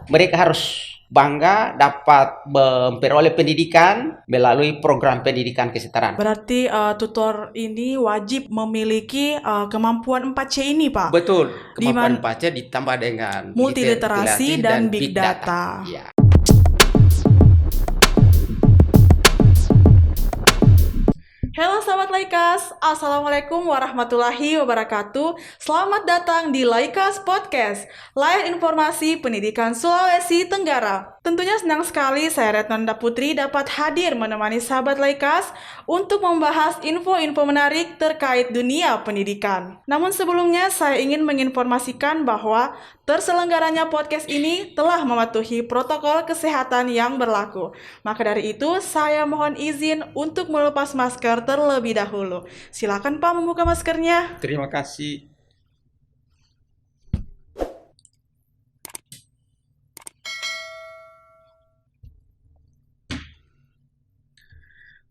mereka harus bangga dapat memperoleh pendidikan melalui program pendidikan kesetaraan. Berarti tutor ini wajib memiliki kemampuan 4C ini, Pak. Betul, Di kemampuan mana baca ditambah dengan multiliterasi dan big data. Ya. Halo sahabat Laikas, Assalamualaikum warahmatullahi wabarakatuh. Selamat datang di Laikas Podcast, layar informasi pendidikan Sulawesi Tenggara. Tentunya senang sekali saya Retnanda Putri dapat hadir menemani sahabat Laikas untuk membahas info-info menarik terkait dunia pendidikan. Namun sebelumnya saya ingin menginformasikan bahwa terselenggaranya podcast ini telah mematuhi protokol kesehatan yang berlaku. Maka dari itu saya mohon izin untuk melepas masker terlebih dahulu. Silakan Pak membuka maskernya. Terima kasih.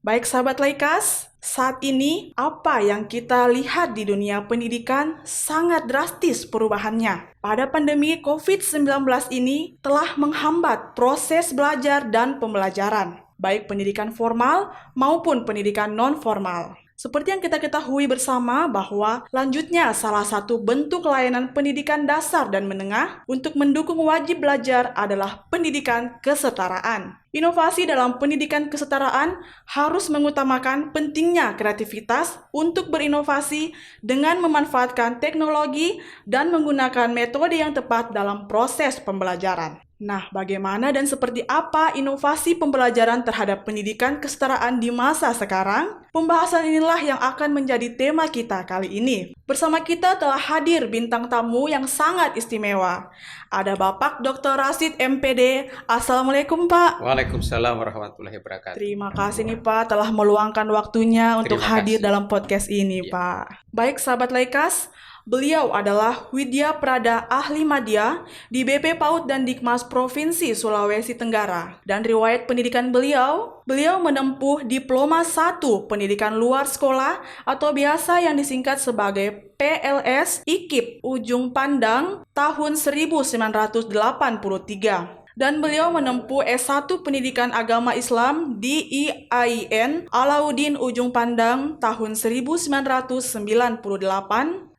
Baik sahabat Laikas, saat ini apa yang kita lihat di dunia pendidikan sangat drastis perubahannya. Pada pandemi COVID-19 ini telah menghambat proses belajar dan pembelajaran, baik pendidikan formal maupun pendidikan non-formal. Seperti yang kita ketahui bersama bahwa lanjutnya salah satu bentuk layanan pendidikan dasar dan menengah untuk mendukung wajib belajar adalah pendidikan kesetaraan. Inovasi dalam pendidikan kesetaraan harus mengutamakan pentingnya kreativitas untuk berinovasi dengan memanfaatkan teknologi dan menggunakan metode yang tepat dalam proses pembelajaran. Nah, bagaimana dan seperti apa inovasi pembelajaran terhadap pendidikan kesetaraan di masa sekarang? Pembahasan inilah yang akan menjadi tema kita kali ini. Bersama kita telah hadir bintang tamu yang sangat istimewa. Ada Bapak Dr. Rasid MPD. Assalamualaikum Pak. Waalaikumsalam warahmatullahi wabarakatuh. Terima kasih nih Pak telah meluangkan waktunya untuk hadir dalam podcast ini Pak. Baik sahabat Laikas, beliau adalah Widya Prada Ahli Madya di BP PAUD dan Dikmas Provinsi Sulawesi Tenggara. Dan riwayat pendidikan beliau menempuh Diploma 1 Pendidikan Luar Sekolah atau biasa yang disingkat sebagai PLS IKIP Ujung Pandang tahun 1983. Dan beliau menempuh S1 Pendidikan Agama Islam di IAIN Alauddin Ujung Pandang tahun 1998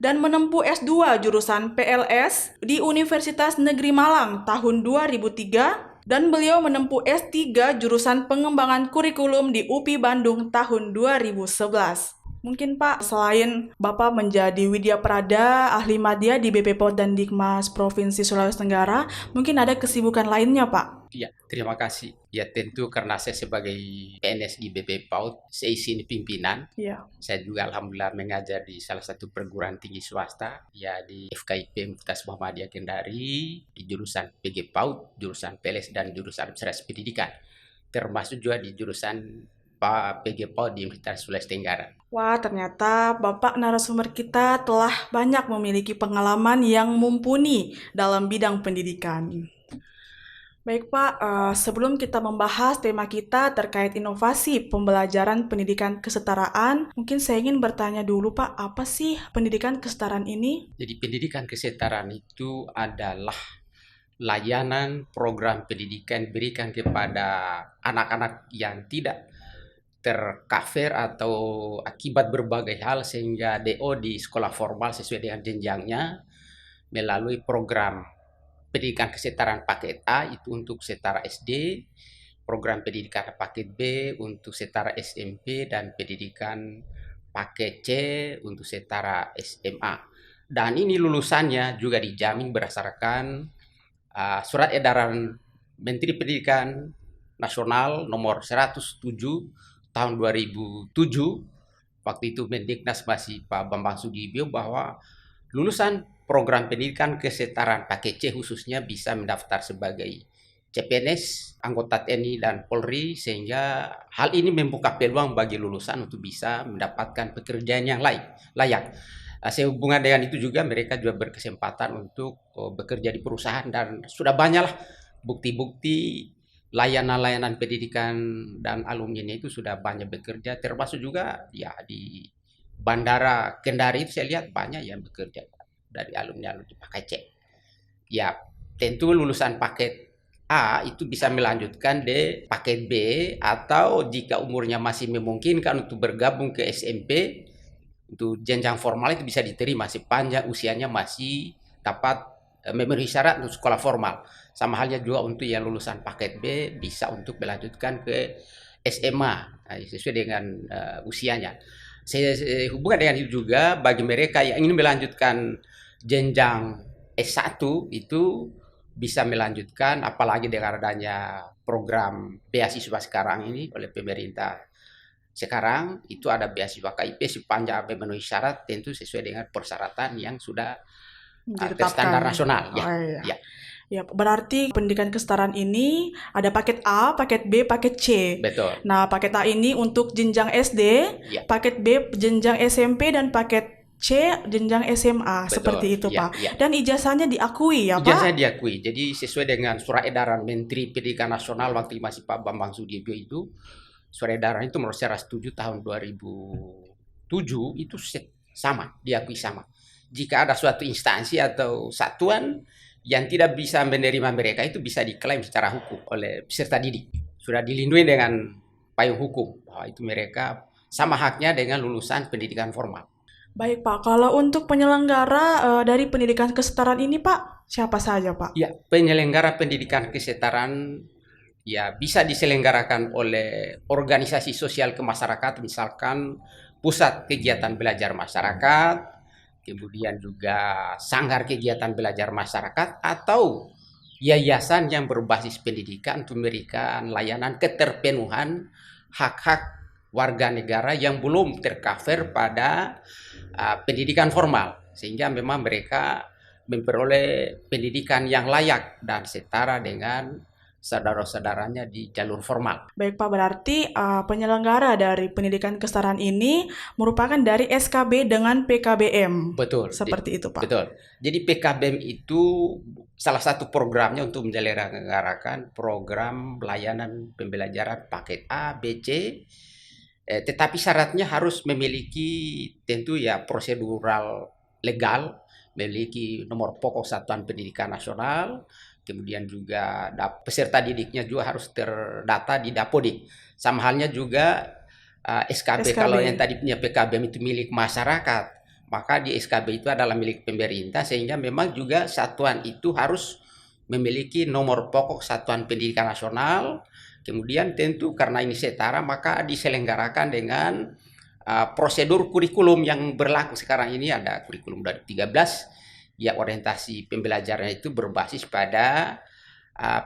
dan menempuh S2 jurusan PLS di Universitas Negeri Malang tahun 2003 dan beliau menempuh S3 jurusan Pengembangan Kurikulum di UPI Bandung tahun 2011. Mungkin Pak, selain Bapak menjadi Widya Prada, Ahli Madya di BP PAUD dan Dikmas Provinsi Sulawesi Tenggara, mungkin ada kesibukan lainnya Pak? Ya, terima kasih. Ya tentu karena saya sebagai PNS di BP PAUD, saya isi pimpinan. Ya. Saya juga alhamdulillah mengajar di salah satu perguruan tinggi swasta, ya di FKIP Universitas Muhammadiyah Kendari, di jurusan PG PAUD, jurusan PLS dan jurusan Administrasi Pendidikan. Termasuk juga di jurusan PG PAUD di Universitas Sulawesi Tenggara. Wah, ternyata Bapak narasumber kita telah banyak memiliki pengalaman yang mumpuni dalam bidang pendidikan. Baik Pak, sebelum kita membahas tema kita terkait inovasi pembelajaran pendidikan kesetaraan, mungkin saya ingin bertanya dulu Pak, apa sih pendidikan kesetaraan ini? Jadi pendidikan kesetaraan itu adalah layanan program pendidikan diberikan kepada anak-anak yang tidak tercover atau akibat berbagai hal sehingga DO di sekolah formal sesuai dengan jenjangnya melalui program pendidikan kesetaraan paket A itu untuk setara SD, program pendidikan paket B untuk setara SMP dan pendidikan paket C untuk setara SMA. Dan ini lulusannya juga dijamin berdasarkan surat edaran Menteri Pendidikan Nasional nomor 107 tahun 2007, waktu itu Mendiknas masih Pak Bambang Sudibyo, bahwa lulusan program pendidikan kesetaraan paket C khususnya bisa mendaftar sebagai CPNS, anggota TNI dan Polri, sehingga hal ini membuka peluang bagi lulusan untuk bisa mendapatkan pekerjaan yang layak. Sehubungan dengan itu juga mereka juga berkesempatan untuk bekerja di perusahaan dan sudah banyaklah bukti-bukti layanan-layanan pendidikan dan alumni itu sudah banyak bekerja, termasuk juga ya di Bandara Kendari itu saya lihat banyak yang bekerja dari alumni paket C. Ya tentu lulusan paket A itu bisa melanjutkan di paket B, atau jika umurnya masih memungkinkan untuk bergabung ke SMP, untuk jenjang formal itu bisa diterima sepanjang usianya masih dapat memenuhi syarat untuk sekolah formal. Sama halnya juga untuk yang lulusan paket B bisa untuk melanjutkan ke SMA sesuai dengan usianya. Hubungan dengan itu juga bagi mereka yang ingin melanjutkan jenjang S1 itu bisa melanjutkan, apalagi dengan adanya program beasiswa sekarang ini oleh pemerintah. Sekarang itu ada beasiswa KIP sepanjang memenuhi syarat, tentu sesuai dengan persyaratan yang sudah terstandar Ditetapkan. nasional. Oh, Ya, iya. ya, Ya, berarti pendidikan kesetaraan ini ada paket A, paket B, paket C. betul. Nah, paket A ini untuk jenjang SD, Ya, paket B jenjang SMP, dan paket C jenjang SMA. betul. Seperti itu, Ya, Pak. ya. Dan ijazahnya diakui ya, Ijazah Pak? diakui. Jadi sesuai dengan surat edaran Menteri Pendidikan Nasional waktu masih Pak Bambang Sudibyo itu, surat edaran itu menurut saya 7 tahun 2007 itu sama, diakui sama. Jika ada suatu instansi atau satuan yang tidak bisa menerima mereka, itu bisa diklaim secara hukum oleh peserta didik. Sudah dilindungi dengan payung hukum bahwa itu mereka sama haknya dengan lulusan pendidikan formal. Baik, Pak. Kalau untuk penyelenggara dari pendidikan kesetaraan ini, Pak, siapa saja, Pak? Ya, penyelenggara pendidikan kesetaraan ya bisa diselenggarakan oleh organisasi sosial kemasyarakatan, misalkan pusat kegiatan belajar masyarakat, kemudian juga sanggar kegiatan belajar masyarakat, atau yayasan yang berbasis pendidikan untuk memberikan layanan keterpenuhan hak-hak warga negara yang belum tercover pada pendidikan formal, sehingga memang mereka memperoleh pendidikan yang layak dan setara dengan saudara-saudaranya di jalur formal. Baik, Pak. Berarti penyelenggara dari pendidikan kesetaraan ini merupakan dari SKB dengan PKBM. Betul. Seperti itu, Pak. Betul. Jadi PKBM itu salah satu programnya untuk menyelenggarakan program layanan pembelajaran paket A, B, C. Tetapi syaratnya harus memiliki tentu ya prosedural legal, memiliki nomor pokok satuan pendidikan nasional, kemudian juga peserta didiknya juga harus terdata di Dapodik. Sama halnya juga SKB. Kalau yang tadi punya PKBM itu milik masyarakat, maka di SKB itu adalah milik pemerintah, sehingga memang juga satuan itu harus memiliki nomor pokok satuan pendidikan nasional. Kemudian tentu karena ini setara, maka diselenggarakan dengan prosedur kurikulum yang berlaku sekarang ini. Ada kurikulum 2013, ya orientasi pembelajaran itu berbasis pada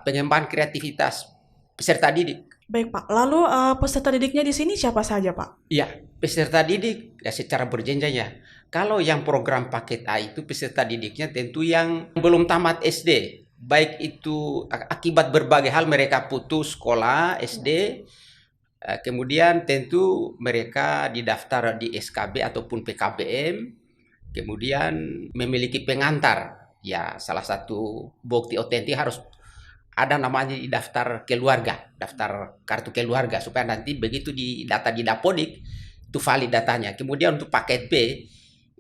pengembangan kreativitas peserta didik. Baik, Pak. Lalu peserta didiknya di sini siapa saja, Pak? Ya, peserta didik ya secara berjenjang ya. Kalau yang program paket A itu peserta didiknya tentu yang belum tamat SD, baik itu akibat berbagai hal mereka putus sekolah SD, kemudian tentu mereka didaftar di SKB ataupun PKBM, kemudian memiliki pengantar. Ya, salah satu bukti otentik harus ada namanya di daftar keluarga, daftar kartu keluarga, supaya nanti begitu di data di Dapodik itu valid datanya. Kemudian untuk paket B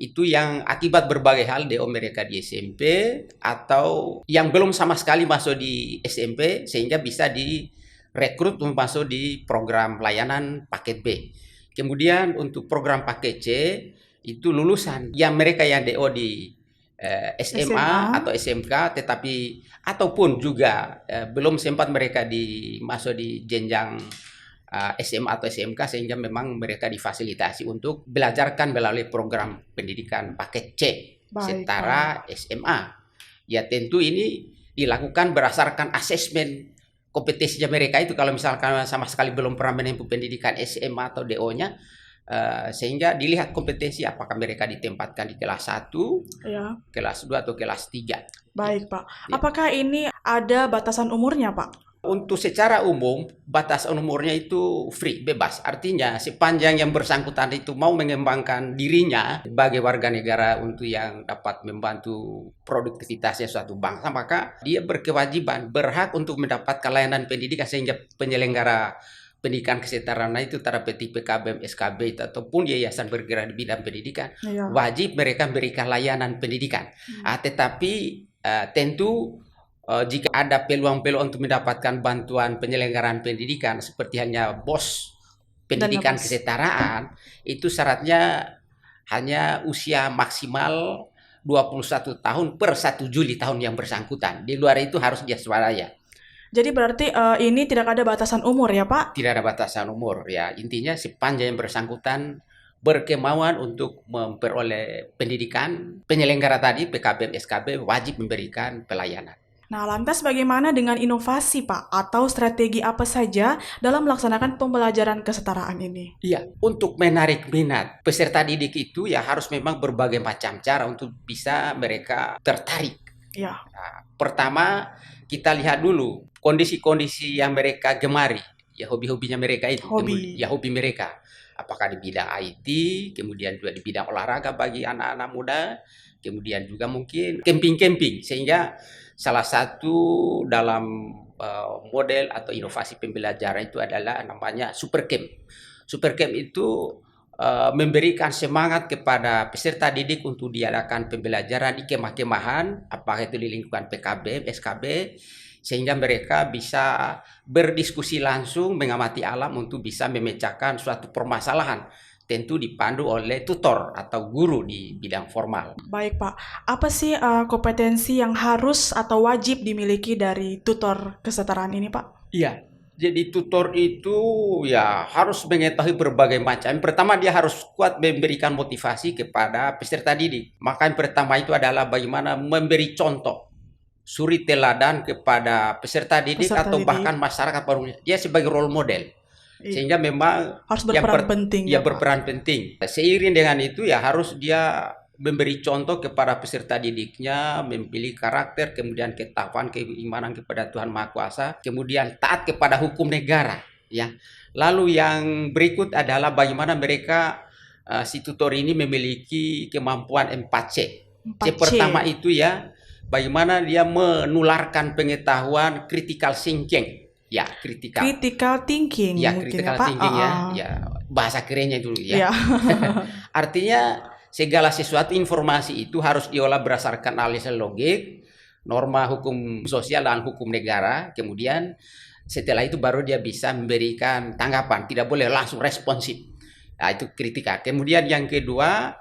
itu yang akibat berbagai hal DO mereka di SMP atau yang belum sama sekali masuk di SMP sehingga bisa direkrut untuk masuk di program layanan paket B. Kemudian untuk program paket C itu lulusan yang mereka yang DO di SMA atau SMK, tetapi ataupun juga belum sempat mereka masuk di jenjang SMA atau SMK, sehingga memang mereka difasilitasi untuk belajarkan melalui program pendidikan paket C. Baik, setara SMA. Ya tentu ini dilakukan berdasarkan asesmen kompetensinya mereka itu. Kalau misalkan sama sekali belum pernah menempuh pendidikan SMA atau DO-nya, sehingga dilihat kompetensi apakah mereka ditempatkan di kelas 1, ya, kelas 2 atau kelas 3. Baik, Pak. Ya. Apakah ini ada batasan umurnya, Pak? Untuk secara umum, batasan umurnya itu free, bebas. Artinya sepanjang yang bersangkutan itu mau mengembangkan dirinya sebagai warga negara untuk yang dapat membantu produktivitasnya suatu bangsa, maka dia berkewajiban, berhak untuk mendapatkan layanan pendidikan, sehingga penyelenggara pendidikan kesetaraan itu terpetik PKBM, SKB ataupun yayasan bergerak di bidang pendidikan, wajib mereka memberikan layanan pendidikan. Tetapi tentu Jika ada peluang-peluang untuk mendapatkan bantuan penyelenggaraan pendidikan seperti halnya BOS Dana pendidikan BOS. kesetaraan, itu syaratnya hanya usia maksimal 21 tahun per 1 Juli tahun yang bersangkutan. Di luar itu harus dia swadaya. Jadi berarti ini tidak ada batasan umur ya Pak? Tidak ada batasan umur ya. Intinya sepanjang yang bersangkutan berkemauan untuk memperoleh pendidikan, penyelenggara tadi PKBM SKB wajib memberikan pelayanan. Nah, lantas bagaimana dengan inovasi Pak? Atau strategi apa saja dalam melaksanakan pembelajaran kesetaraan ini? Iya, untuk menarik minat peserta didik itu ya harus memang berbagai macam cara untuk bisa mereka tertarik. Ya, Nah, pertama kita lihat dulu kondisi-kondisi yang mereka gemari, ya hobi-hobinya mereka itu, hobi. ya hobi mereka. Apakah di bidang IT, kemudian juga di bidang olahraga bagi anak-anak muda, kemudian juga mungkin camping-camping, sehingga salah satu dalam model atau inovasi pembelajaran itu adalah namanya Super Camp. Super Camp itu memberikan semangat kepada peserta didik untuk diadakan pembelajaran di kemah-kemahan, apakah itu di lingkungan PKBM, SKB, sehingga mereka bisa berdiskusi langsung, mengamati alam untuk bisa memecahkan suatu permasalahan, tentu dipandu oleh tutor atau guru di bidang formal. Baik Pak, apa sih kompetensi yang harus atau wajib dimiliki dari tutor kesetaraan ini Pak? Iya, jadi tutor itu ya harus mengetahui berbagai macam. Pertama dia harus kuat memberikan motivasi kepada peserta didik. Maka yang pertama itu adalah bagaimana memberi contoh, suri teladan kepada peserta didik Peserta atau didik. bahkan masyarakat pada umumnya. Dia sebagai role model. Iya. Sehingga memang Harus berperan penting ya ya Pak? berperan penting. Seiring dengan itu ya harus dia memberi contoh kepada peserta didiknya, memilih karakter, kemudian ketakwaan, keimanan kepada Tuhan Maha Kuasa, kemudian taat kepada hukum negara, ya. Lalu yang berikut adalah bagaimana mereka si tutor ini memiliki kemampuan 4C. C 4C. pertama itu ya, bagaimana dia menularkan pengetahuan critical thinking. Ya, Critical thinking ya, mungkin critical ya Pak? thinking ya, ya bahasa kerennya dulu ya. Ya. Artinya segala sesuatu informasi itu harus diolah berdasarkan analisis logik, norma hukum sosial dan hukum negara. Kemudian setelah itu baru dia bisa memberikan tanggapan, tidak boleh langsung responsif. Nah, itu kritika. Kemudian yang kedua,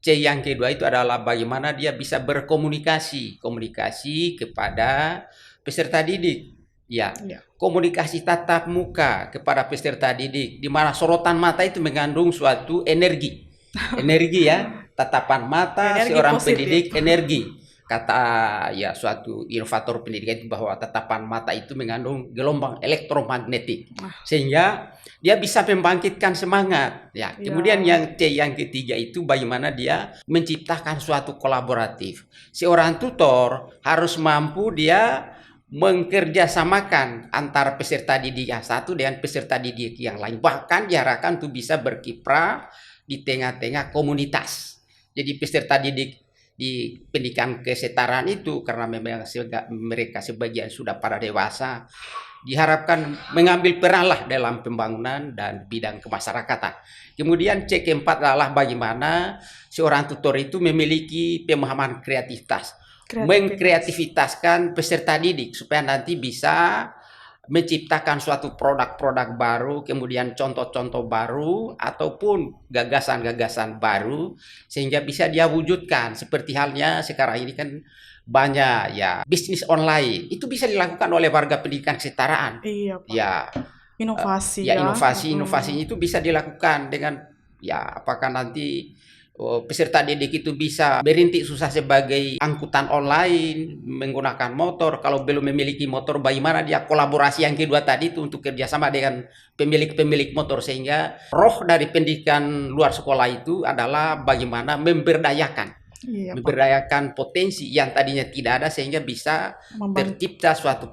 yang kedua itu adalah bagaimana dia bisa berkomunikasi, komunikasi kepada peserta didik. Ya, komunikasi tatap muka kepada peserta didik, di mana sorotan mata itu mengandung suatu energi. Energi ya, tatapan mata Energi seorang positif. pendidik energi. Kata ya suatu inovator pendidikan itu bahwa tatapan mata itu mengandung gelombang elektromagnetik. Sehingga dia bisa membangkitkan semangat. Ya, kemudian yang ketiga itu bagaimana dia menciptakan suatu kolaboratif. Seorang tutor harus mampu dia mengkerjasamakan antara peserta didik yang satu dengan peserta didik yang lain. Bahkan diharapkan untuk bisa berkiprah di tengah-tengah komunitas. Jadi peserta didik di pendidikan kesetaraan itu karena memang mereka sebagian sudah para dewasa, diharapkan mengambil peran lah dalam pembangunan dan bidang kemasyarakatan. Kemudian C keempat adalah bagaimana seorang tutor itu memiliki pemahaman kreativitas. Mengkreativitaskan peserta didik supaya nanti bisa menciptakan suatu produk-produk baru, kemudian contoh-contoh baru ataupun gagasan-gagasan baru sehingga bisa dia wujudkan. Seperti halnya sekarang ini kan banyak ya bisnis online, itu bisa dilakukan oleh warga pendidikan kesetaraan. Iya, Pak. Ya, inovasi inovasi itu bisa dilakukan dengan ya apakah nanti peserta didik itu bisa berintik susah sebagai angkutan online menggunakan motor. Kalau belum memiliki motor, bagaimana dia kolaborasi yang kedua tadi itu untuk kerjasama dengan pemilik motor, sehingga roh dari pendidikan luar sekolah itu adalah bagaimana memberdayakan. Memberdayakan potensi yang tadinya tidak ada sehingga bisa tercipta suatu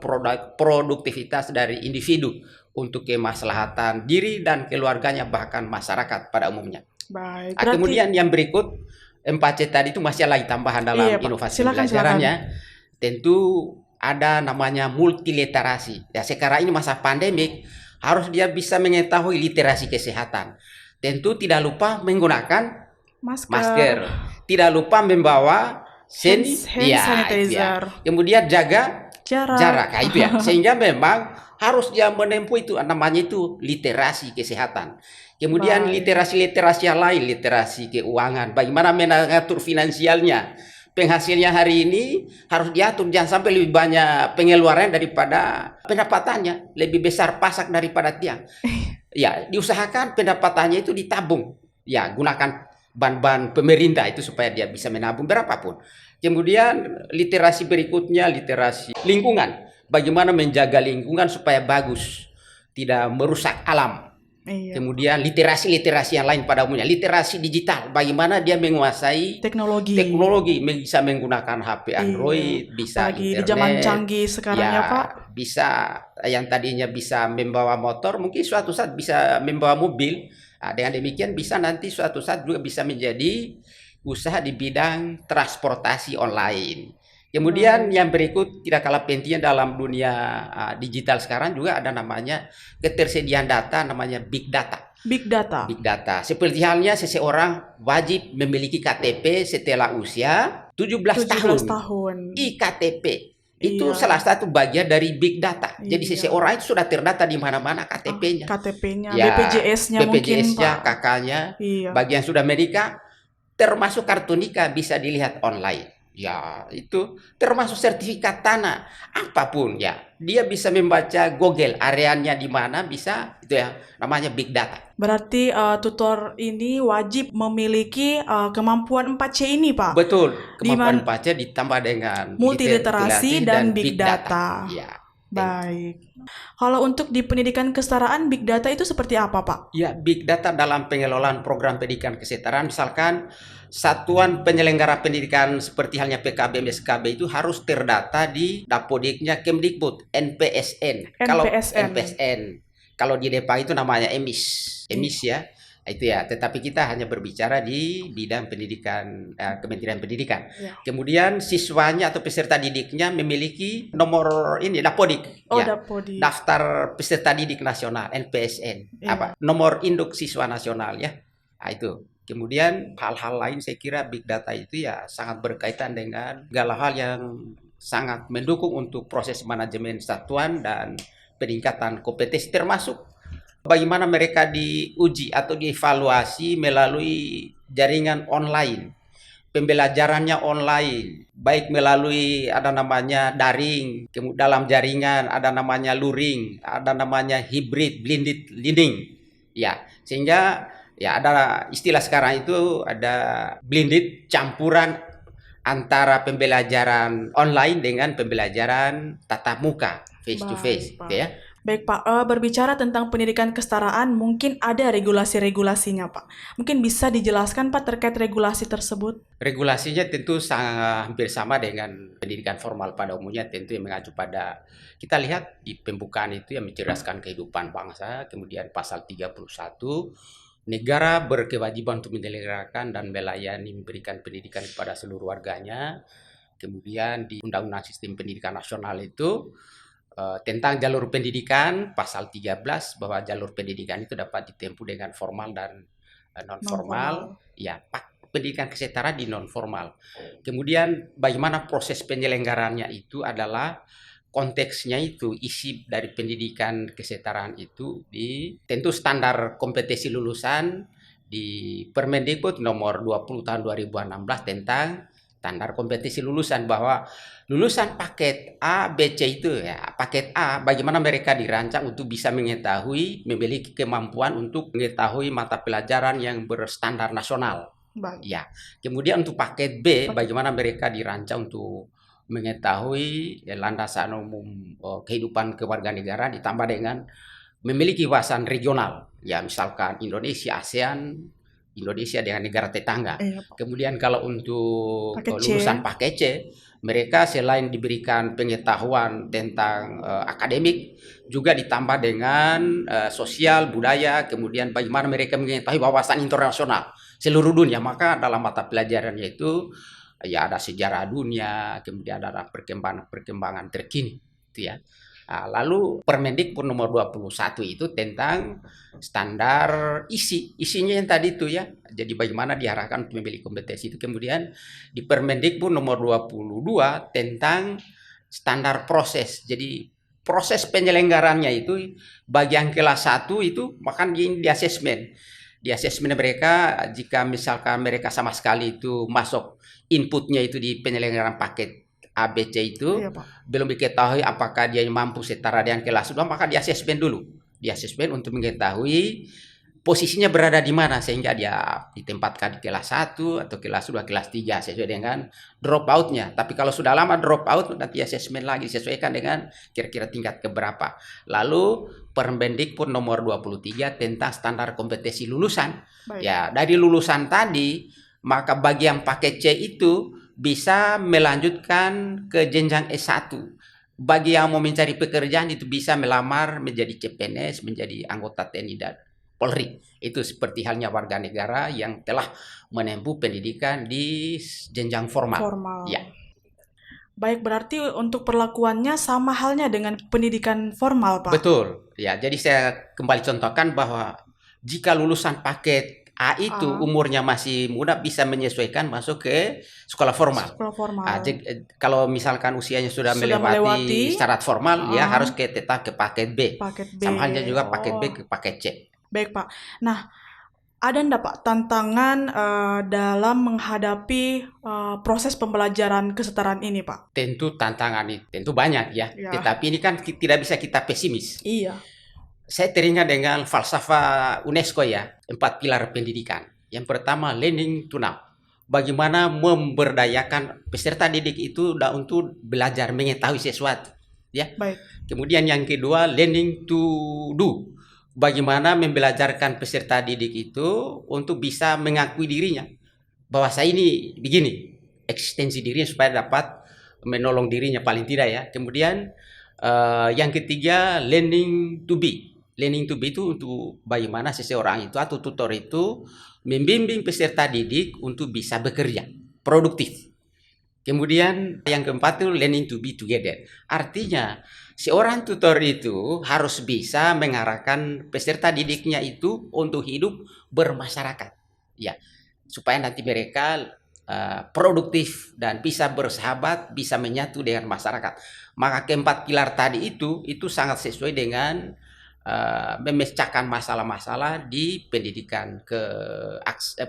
produktivitas dari individu untuk kemaslahatan diri dan keluarganya bahkan masyarakat pada umumnya. Baik, kemudian yang berikut 4C tadi itu masih lagi tambahan dalam inovasi pembelajarannya. Tentu ada namanya multiliterasi. Ya sekarang ini masa pandemik harus dia bisa mengetahui literasi kesehatan. Tentu tidak lupa menggunakan masker. Tidak lupa membawa hand ya itu ya. sanitizer, Kemudian jaga jarak. jarak, nah, itu ya. Sehingga memang harus dia menempuh itu namanya itu literasi kesehatan. Kemudian Baik. literasi yang lain, literasi keuangan, bagaimana mengatur finansialnya. Penghasilannya hari ini harus diatur, jangan sampai lebih banyak pengeluaran daripada pendapatannya, lebih besar pasak daripada tiang. Ya, diusahakan pendapatannya itu ditabung. Ya, gunakan bahan-bahan pemerintah itu supaya dia bisa menabung berapapun. Kemudian literasi berikutnya, literasi lingkungan. Bagaimana menjaga lingkungan supaya bagus, tidak merusak alam. Iya. Kemudian literasi yang lain pada umumnya, literasi digital, bagaimana dia menguasai Teknologi. bisa menggunakan HP Android, bisa Apalagi di internet, zaman canggih sekarang ya Pak. bisa yang tadinya bisa membawa motor, mungkin suatu saat bisa membawa mobil. Nah, dengan demikian bisa nanti suatu saat juga bisa menjadi usaha di bidang transportasi online. Kemudian yang berikut tidak kalah pentingnya dalam dunia digital sekarang juga ada namanya ketersediaan data, namanya big data. Big data. Big data. Seperti halnya seseorang wajib memiliki KTP setelah usia 17 tahun. IKTP itu salah satu bagian dari big data. Jadi seseorang itu sudah terdata di mana-mana KTP-nya. KTP-nya, Ya, BPJS-nya mungkin Pak. kakaknya, Iya. bagi yang sudah menikah, termasuk kartu nikah bisa dilihat online. Ya, itu termasuk sertifikat tanah, apapun ya. Dia bisa membaca Google areanya di mana bisa, itu ya namanya big data. Berarti tutor ini wajib memiliki kemampuan 4C ini, Pak. Betul, kemampuan 4C ditambah dengan multiliterasi dan big data. Ya. Baik. Kalau untuk di pendidikan kesetaraan, big data itu seperti apa, Pak? Ya, big data dalam pengelolaan program pendidikan kesetaraan, misalkan satuan penyelenggara pendidikan seperti halnya PKB, MSKB itu harus terdata di Dapodiknya Kemdikbud, NPSN. Kalau di Depa itu namanya EMIS ya. Itu ya, tetapi kita hanya berbicara di bidang pendidikan, Kementerian Pendidikan. Ya. Kemudian siswanya atau peserta didiknya memiliki nomor ini Dapodik, Dapodik. Daftar Peserta Didik Nasional (NPSN), nomor induk siswa nasional ya. Nah, itu. Kemudian hal-hal lain saya kira big data itu ya sangat berkaitan dengan segala hal yang sangat mendukung untuk proses manajemen satuan dan peningkatan kompetensi, termasuk bagaimana mereka diuji atau dievaluasi melalui jaringan online, pembelajarannya online, baik melalui ada namanya daring, dalam jaringan ada namanya luring, ada namanya hybrid blended learning, ya, sehingga ya ada istilah sekarang itu ada blended, campuran antara pembelajaran online dengan pembelajaran tatap muka, face to face, gitu ya. Baik Pak, berbicara tentang pendidikan kesetaraan, mungkin ada regulasi-regulasinya Pak. Mungkin bisa dijelaskan Pak terkait regulasi tersebut? Regulasinya tentu hampir sama dengan pendidikan formal pada umumnya, tentu yang mengacu pada, kita lihat di pembukaan itu yang mencerdaskan kehidupan bangsa, kemudian pasal 31, negara berkewajiban untuk menyelenggarakan dan melayani memberikan pendidikan kepada seluruh warganya. Kemudian di Undang-Undang Sistem Pendidikan Nasional itu tentang jalur pendidikan pasal 13 bahwa jalur pendidikan itu dapat ditempuh dengan formal dan non formal. Ya, pendidikan kesetaraan di non formal. Kemudian bagaimana proses penyelenggarannya itu adalah konteksnya itu isi dari pendidikan kesetaraan itu di tentu standar kompetensi lulusan di Permendikbud nomor 20 tahun 2016 tentang standar kompetensi lulusan, bahwa lulusan paket A, B, C itu ya, paket A bagaimana mereka dirancang untuk bisa mengetahui, memiliki kemampuan untuk mengetahui mata pelajaran yang berstandar nasional. Ya. Kemudian untuk paket B bagaimana mereka dirancang untuk mengetahui landasan umum kehidupan kewarganegaraan ditambah dengan memiliki wawasan regional, ya misalkan Indonesia, ASEAN, Indonesia dengan negara tetangga. Kemudian kalau untuk lulusan paket C, mereka selain diberikan pengetahuan tentang akademik, juga ditambah dengan sosial, budaya, kemudian bagaimana mereka mengetahui wawasan internasional seluruh dunia. Maka dalam mata pelajarannya itu ya ada sejarah dunia, kemudian ada perkembangan terkini, itu ya. Lalu Permendikbud nomor 21 itu tentang standar isinya yang tadi itu ya. Jadi bagaimana diarahkan untuk memiliki kompetensi itu. Kemudian di Permendikbud nomor 22 tentang standar proses. Jadi proses penyelenggarannya itu bagi yang kelas 1 itu bahkan di asesmen. Di asesmen mereka, jika misalkan mereka sama sekali itu masuk inputnya itu di penyelenggaraan paket ABC itu, Iya, Pak. belum diketahui apakah dia mampu setara dengan kelas 2, maka di asesmen dulu. Di asesmen untuk mengetahui posisinya berada di mana, sehingga dia ditempatkan di kelas 1 atau kelas 2, kelas 3 sesuai dengan drop out-nya. Tapi kalau sudah lama drop out, nanti asesmen lagi disesuaikan dengan kira-kira tingkat keberapa. Lalu Permendikbud nomor 23 tentang standar kompetensi lulusan. Baik. Ya, dari lulusan tadi, maka bagi yang paket C itu bisa melanjutkan ke jenjang S1. Bagi yang mau mencari pekerjaan itu bisa melamar menjadi CPNS, menjadi anggota TNI dan Polri. Itu seperti halnya warga negara yang telah menempuh pendidikan di jenjang formal. Ya. Baik, berarti untuk perlakuannya sama halnya dengan pendidikan formal, Pak. Betul. Ya, jadi saya kembali contohkan bahwa jika lulusan paket A itu umurnya masih muda, bisa menyesuaikan masuk ke sekolah formal. Kalau misalkan usianya sudah melewati syarat formal, ya harus tetap ke paket B. Sama halnya juga paket B ke paket C. Baik, Pak. Nah, ada enggak, Pak, tantangan dalam menghadapi proses pembelajaran kesetaraan ini, Pak? Tentu tantangan itu tentu banyak ya. Tetapi ini kan tidak bisa kita pesimis. Iya. Saya teringat dengan falsafah UNESCO ya, 4 pilar pendidikan. Yang pertama, learning to know. Bagaimana memberdayakan peserta didik itu untuk belajar mengetahui sesuatu, ya. Baik. Kemudian yang kedua, learning to do. Bagaimana membelajarkan peserta didik itu untuk bisa mengakui dirinya bahwa saya ini begini, eksistensi dirinya supaya dapat menolong dirinya paling tidak ya. Kemudian yang ketiga, learning to be. Learning to be itu untuk bagaimana seseorang itu atau tutor itu membimbing peserta didik untuk bisa bekerja produktif. Kemudian yang keempat itu learning to be together. Artinya seorang tutor itu harus bisa mengarahkan peserta didiknya itu untuk hidup bermasyarakat, ya, supaya nanti mereka produktif dan bisa bersahabat, bisa menyatu dengan masyarakat. Maka keempat pilar tadi itu sangat sesuai dengan memecahkan masalah-masalah di pendidikan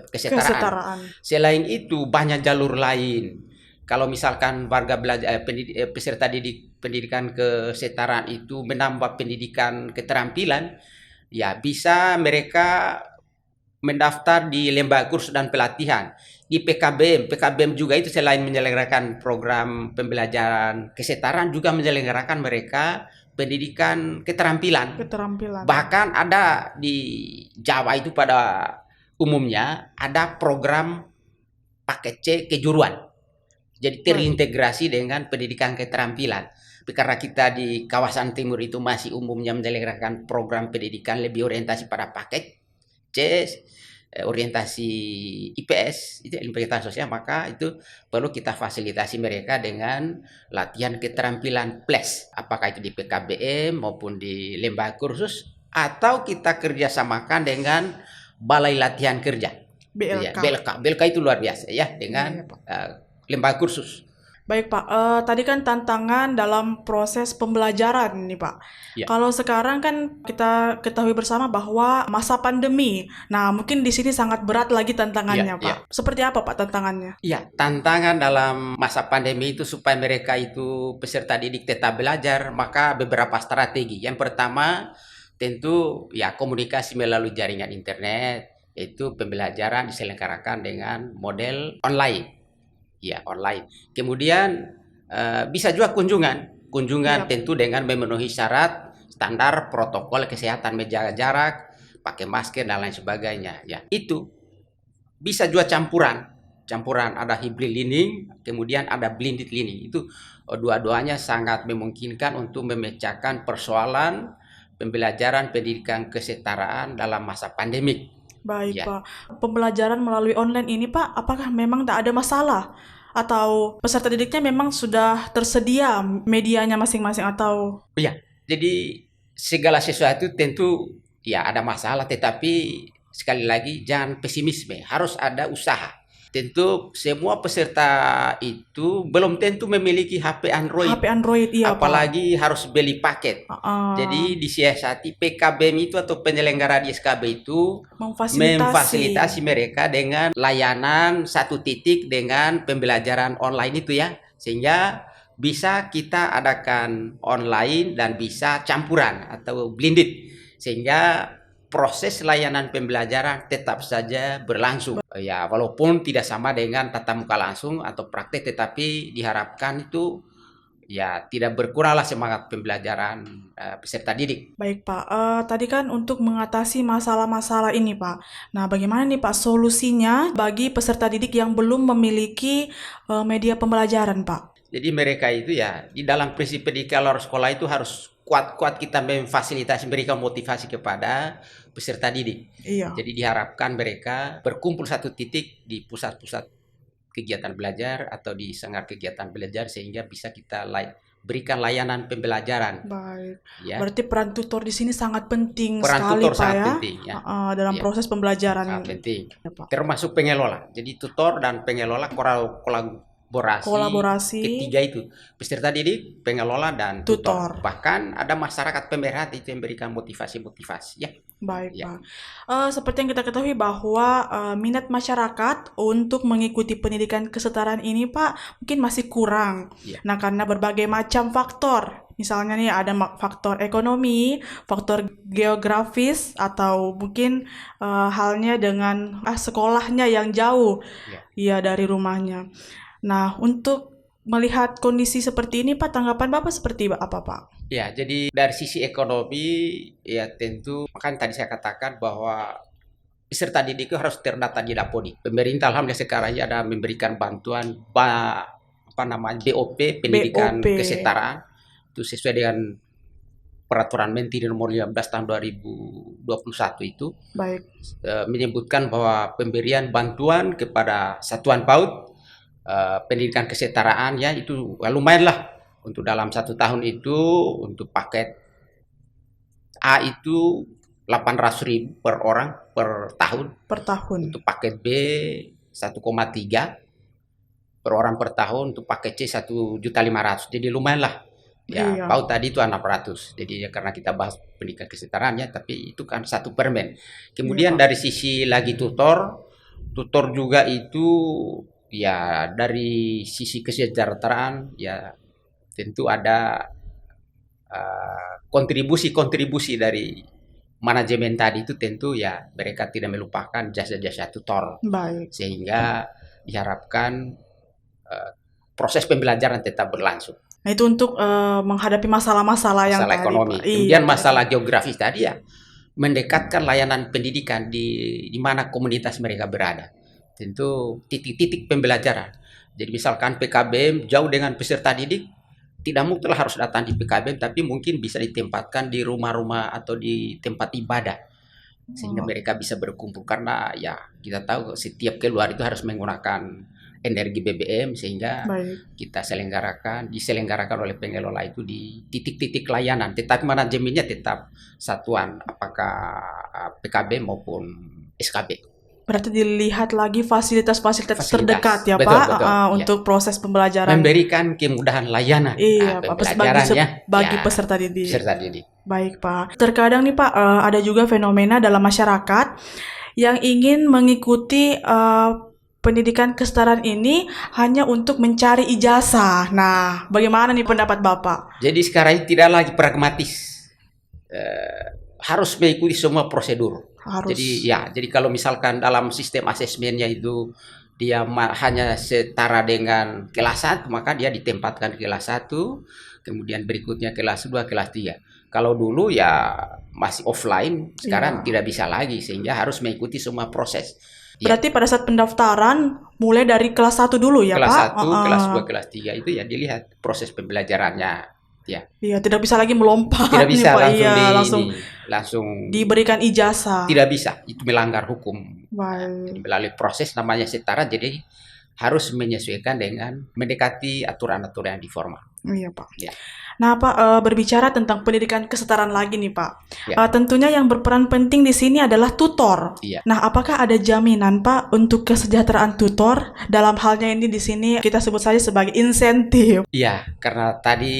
kesetaraan. Selain itu banyak jalur lain. Kalau misalkan warga belajar peserta didik pendidikan kesetaraan itu menambah pendidikan keterampilan, ya bisa mereka mendaftar di lembaga kursus dan pelatihan. Di PKBM juga itu selain menyelenggarakan program pembelajaran kesetaraan juga menyelenggarakan mereka pendidikan keterampilan. Bahkan ada di Jawa itu pada umumnya ada program paket C kejuruan. Jadi terintegrasi dengan pendidikan keterampilan. Karena kita di kawasan timur itu masih umumnya menyelenggarakan program pendidikan lebih orientasi pada paket C, orientasi IPS, itu ilmu pengetahuan sosial, maka itu perlu kita fasilitasi mereka dengan latihan keterampilan plus, apakah itu di PKBM maupun di lembaga kursus, atau kita kerjasamakan dengan balai latihan kerja, BLK itu luar biasa ya, dengan lembaga kursus. Baik, Pak, tadi kan tantangan dalam proses pembelajaran nih, Pak. Ya. Kalau sekarang kan kita ketahui bersama bahwa masa pandemi. Nah, mungkin di sini sangat berat lagi tantangannya, Pak. Ya. Seperti apa, Pak, tantangannya? Iya, tantangan dalam masa pandemi itu supaya mereka itu peserta didik tetap belajar, maka beberapa strategi. Yang pertama, tentu ya komunikasi melalui jaringan internet, itu pembelajaran diselenggarakan dengan model online. Ya, online. Kemudian bisa juga kunjungan tentu dengan memenuhi syarat standar protokol kesehatan, menjaga jarak, pakai masker dan lain sebagainya. Ya, itu bisa juga campuran ada hybrid learning, kemudian ada blended learning. Itu dua-duanya sangat memungkinkan untuk memecahkan persoalan pembelajaran pendidikan kesetaraan dalam masa pandemik. Baik, ya. Pak. Pembelajaran melalui online ini, Pak, apakah memang tak ada masalah? Atau peserta didiknya memang sudah tersedia medianya masing-masing atau? Iya, Jadi segala sesuatu tentu ya ada masalah, tetapi sekali lagi jangan pesimisme, harus ada usaha. Tentu semua peserta itu belum tentu memiliki HP Android, HP Android, iya Pak. apalagi harus beli paket. Jadi disiasati PKBM itu atau penyelenggara di SKB itu memfasilitasi mereka dengan layanan satu titik dengan pembelajaran online itu ya, sehingga bisa kita adakan online dan bisa campuran atau blended, sehingga proses layanan pembelajaran tetap saja berlangsung. Ya, walaupun tidak sama dengan tatap muka langsung atau praktek, tetapi diharapkan itu ya tidak berkuranglah semangat pembelajaran peserta didik. Baik Pak, tadi kan untuk mengatasi masalah-masalah ini Pak. Nah, bagaimana nih Pak solusinya bagi peserta didik yang belum memiliki media pembelajaran Pak? Jadi mereka itu ya di dalam prinsip pendidikan luar sekolah itu harus kuat-kuat kita memfasilitasi, memberikan motivasi kepada peserta didik. Iya. Jadi diharapkan mereka berkumpul satu titik di pusat-pusat kegiatan belajar atau di sanggar kegiatan belajar, sehingga bisa kita berikan layanan pembelajaran. Baik. Ya. Berarti peran tutor di sini sangat penting Peran sekali tutor Pak sangat ya. penting ya. Dalam proses pembelajaran Sangat ini. penting. Ya, Pak. Termasuk pengelola. Jadi tutor dan pengelola kolaborasi ketiga itu, peserta didik, pengelola, dan tutor. Bahkan ada masyarakat pemerhati itu yang memberikan motivasi ya. Baik ya. Pak, seperti yang kita ketahui bahwa minat masyarakat untuk mengikuti pendidikan kesetaraan ini Pak mungkin masih kurang ya. Nah, karena berbagai macam faktor, misalnya nih ada faktor ekonomi, faktor geografis, atau mungkin halnya dengan sekolahnya yang jauh ya dari rumahnya. Nah, untuk melihat kondisi seperti ini Pak, tanggapan Bapak seperti apa Pak? Ya, jadi dari sisi ekonomi ya tentu kan tadi saya katakan bahwa peserta didik itu harus terdata di Dapodi. Pemerintah alhamdulillah sekarang ya ada memberikan bantuan BOP, pendidikan kesetaraan, itu sesuai dengan Peraturan Menteri Nomor 15 tahun 2021 itu. Baik. Menyebutkan bahwa pemberian bantuan kepada satuan PAUD pendidikan kesetaraan ya itu lumayan lah untuk dalam 1 tahun itu. Untuk paket A itu 800.000 per orang per tahun. Untuk paket B 1,3 per orang per tahun. Untuk paket C 1.500.000. Jadi lumayan lah ya. Iya. PAUD tadi itu 600. Jadi ya karena kita bahas pendidikan kesetaraan ya, tapi itu kan satu permen. Kemudian dari sisi lagi tutor juga itu ya dari sisi kesejahteraan ya tentu ada kontribusi dari manajemen tadi itu, tentu ya mereka tidak melupakan jasa-jasa tutor. Baik. Sehingga diharapkan proses pembelajaran tetap berlangsung. Nah, itu untuk menghadapi masalah-masalah yang tadi, ekonomi. Kemudian masalah geografis tadi ya, mendekatkan layanan pendidikan di mana komunitas mereka berada. Tentu titik-titik pembelajaran. Jadi misalkan PKBM jauh dengan peserta didik, tidak mutlak harus datang di PKBM, tapi mungkin bisa ditempatkan di rumah-rumah atau di tempat ibadah, sehingga mereka bisa berkumpul. Karena ya kita tahu setiap keluar itu harus menggunakan energi BBM, sehingga kita diselenggarakan oleh pengelola itu di titik-titik layanan, tetapi manajemennya tetap satuan apakah PKBM maupun SKB. Berarti dilihat lagi fasilitas terdekat ya Pak, untuk proses pembelajaran. Memberikan kemudahan layanan. Iya Pak, bagi peserta didik. Baik Pak. Terkadang nih Pak, ada juga fenomena dalam masyarakat yang ingin mengikuti pendidikan kesetaraan ini hanya untuk mencari ijazah. Nah, bagaimana nih pendapat Bapak? Jadi sekarang tidak lagi pragmatis. Harus mengikuti semua prosedur. Jadi kalau misalkan dalam sistem asesmennya itu dia hanya setara dengan kelas 1, maka dia ditempatkan ke kelas 1, kemudian berikutnya kelas 2, kelas 3. Kalau dulu ya masih offline, sekarang tidak bisa lagi, sehingga harus mengikuti semua proses. Berarti pada saat pendaftaran mulai dari kelas 1 dulu ya Pak? Kelas 1, kelas 2, kelas 3 itu ya dilihat proses pembelajarannya. Iya, tidak bisa lagi melompat. Tidak bisa nih, Pak. langsung diberikan ijazah. Tidak bisa, itu melanggar hukum. Baik. Melalui proses namanya setara, jadi harus menyesuaikan dengan mendekati aturan-aturan yang di formal. Iya Pak. Nah, Pak, berbicara tentang pendidikan kesetaraan lagi nih, Pak. Ya. Tentunya yang berperan penting di sini adalah tutor. Iya. Nah, apakah ada jaminan, Pak, untuk kesejahteraan tutor? Dalam halnya ini di sini kita sebut saja sebagai insentif. Iya, karena tadi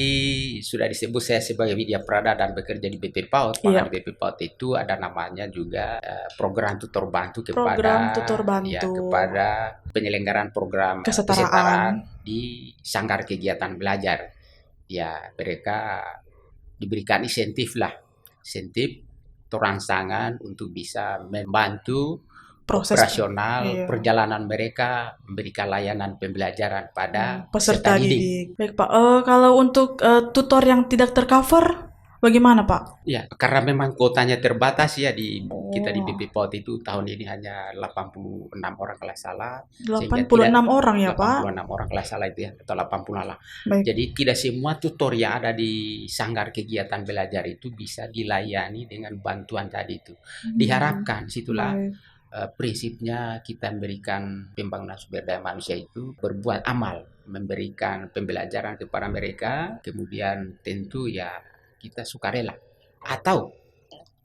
sudah disebut saya sebagai media prada dan bekerja di BP PAUD. Iya. Pada BP PAUD itu ada namanya juga program tutor bantu Program tutor ya, bantu. kepada penyelenggaraan program Kesetaraan. di sanggar kegiatan belajar. Ya, mereka diberikan insentif atau rangsangan untuk bisa membantu Proses operasional iya. perjalanan mereka memberikan layanan pembelajaran pada peserta didik. Baik, Pak. Kalau untuk tutor yang tidak tercover, bagaimana, Pak? Ya, karena memang kuotanya terbatas ya kita di BP PAUD itu tahun ini hanya 86 orang kalau salah. 86 orang ya, Pak? 86 orang kalau salah itu ya, atau 80 lah. Baik. Jadi tidak semua tutor yang ada di sanggar kegiatan belajar itu bisa dilayani dengan bantuan tadi itu. Diharapkan situlah prinsipnya kita memberikan pembangunan sumber daya manusia itu berbuat amal, memberikan pembelajaran kepada mereka, kemudian tentu ya kita sukarela, atau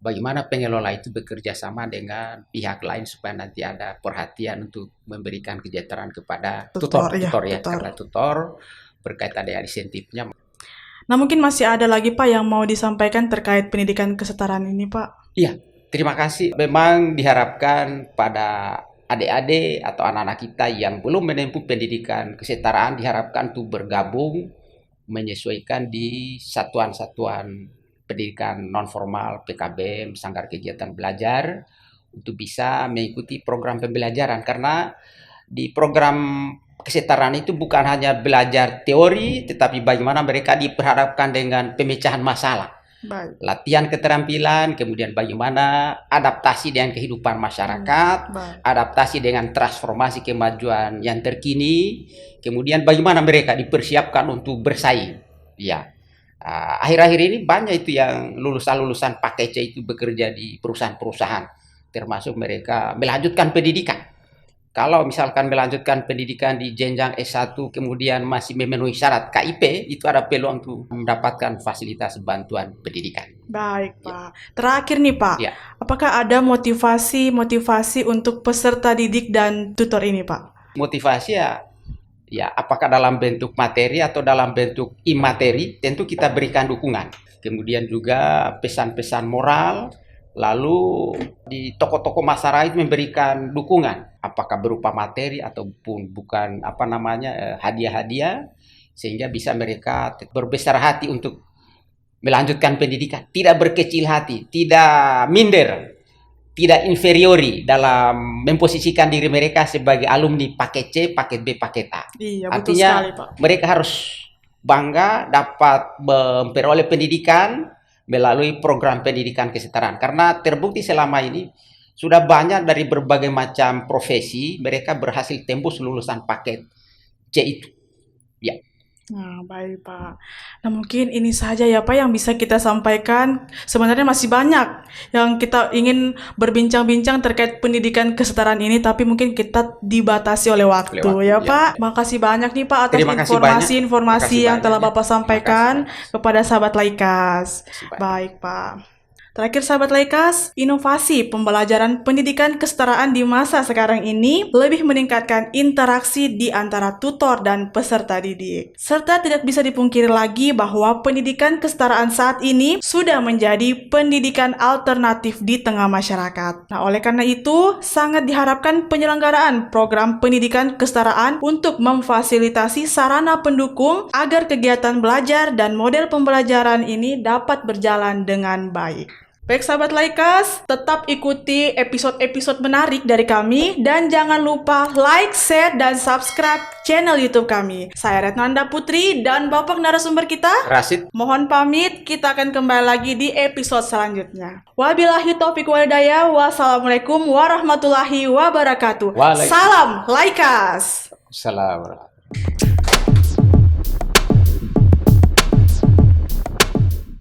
bagaimana pengelola itu bekerja sama dengan pihak lain supaya nanti ada perhatian untuk memberikan kesejahteraan kepada tutor ya. Karena tutor berkaitan dengan insentifnya. Nah, mungkin masih ada lagi, Pak, yang mau disampaikan terkait pendidikan kesetaraan ini, Pak? Iya, terima kasih. Memang diharapkan pada adik-adik atau anak-anak kita yang belum menempuh pendidikan kesetaraan diharapkan untuk bergabung menyesuaikan di satuan-satuan pendidikan non-formal, PKBM, sanggar kegiatan belajar untuk bisa mengikuti program pembelajaran. Karena di program kesetaraan itu bukan hanya belajar teori, tetapi bagaimana mereka diperhadapkan dengan pemecahan masalah. Baik. Latihan keterampilan, kemudian bagaimana adaptasi dengan kehidupan masyarakat, adaptasi dengan transformasi kemajuan yang terkini, kemudian bagaimana mereka dipersiapkan untuk bersaing. Ya, akhir-akhir ini banyak itu yang lulusan-lulusan paket C itu bekerja di perusahaan-perusahaan, termasuk mereka melanjutkan pendidikan. Kalau misalkan melanjutkan pendidikan di jenjang S1 kemudian masih memenuhi syarat KIP, itu ada peluang untuk mendapatkan fasilitas bantuan pendidikan. Baik, Pak. Terakhir nih, Pak. Ya. Apakah ada motivasi untuk peserta didik dan tutor ini, Pak? Motivasi ya apakah dalam bentuk materi atau dalam bentuk imateri, tentu kita berikan dukungan. Kemudian juga pesan-pesan moral, lalu di toko-toko masyarakat memberikan dukungan, apakah berupa materi ataupun bukan hadiah-hadiah, sehingga bisa mereka berbesar hati untuk melanjutkan pendidikan, tidak berkecil hati, tidak minder, tidak inferiori dalam memposisikan diri mereka sebagai alumni paket C, paket B, paket A. Iya, artinya betul sekali, Pak. Mereka harus bangga dapat memperoleh pendidikan melalui program pendidikan kesetaraan. Karena terbukti selama ini sudah banyak dari berbagai macam profesi mereka berhasil tembus lulusan paket C itu. Ya. Nah, baik, Pak. Nah, mungkin ini saja ya, Pak, yang bisa kita sampaikan. Sebenarnya masih banyak yang kita ingin berbincang-bincang terkait pendidikan kesetaraan ini, tapi mungkin kita dibatasi oleh waktu ya, Pak. Makasih banyak nih, Pak, atas informasi-informasi yang telah Bapak sampaikan kepada sahabat Laikas. Baik, Pak. Terakhir, sahabat Laikas, inovasi pembelajaran pendidikan kesetaraan di masa sekarang ini lebih meningkatkan interaksi di antara tutor dan peserta didik. Serta tidak bisa dipungkiri lagi bahwa pendidikan kesetaraan saat ini sudah menjadi pendidikan alternatif di tengah masyarakat. Nah, oleh karena itu, sangat diharapkan penyelenggaraan program pendidikan kesetaraan untuk memfasilitasi sarana pendukung agar kegiatan belajar dan model pembelajaran ini dapat berjalan dengan baik. Baik, sahabat Laikas, tetap ikuti episode-episode menarik dari kami dan jangan lupa like, share, dan subscribe channel YouTube kami. Saya Retnanda Putri dan Bapak narasumber kita, Rasid. Mohon pamit, kita akan kembali lagi di episode selanjutnya. Wabillahi taufiq wal hidayah. Wassalamualaikum warahmatullahi wabarakatuh. Salam Laikas. Salam.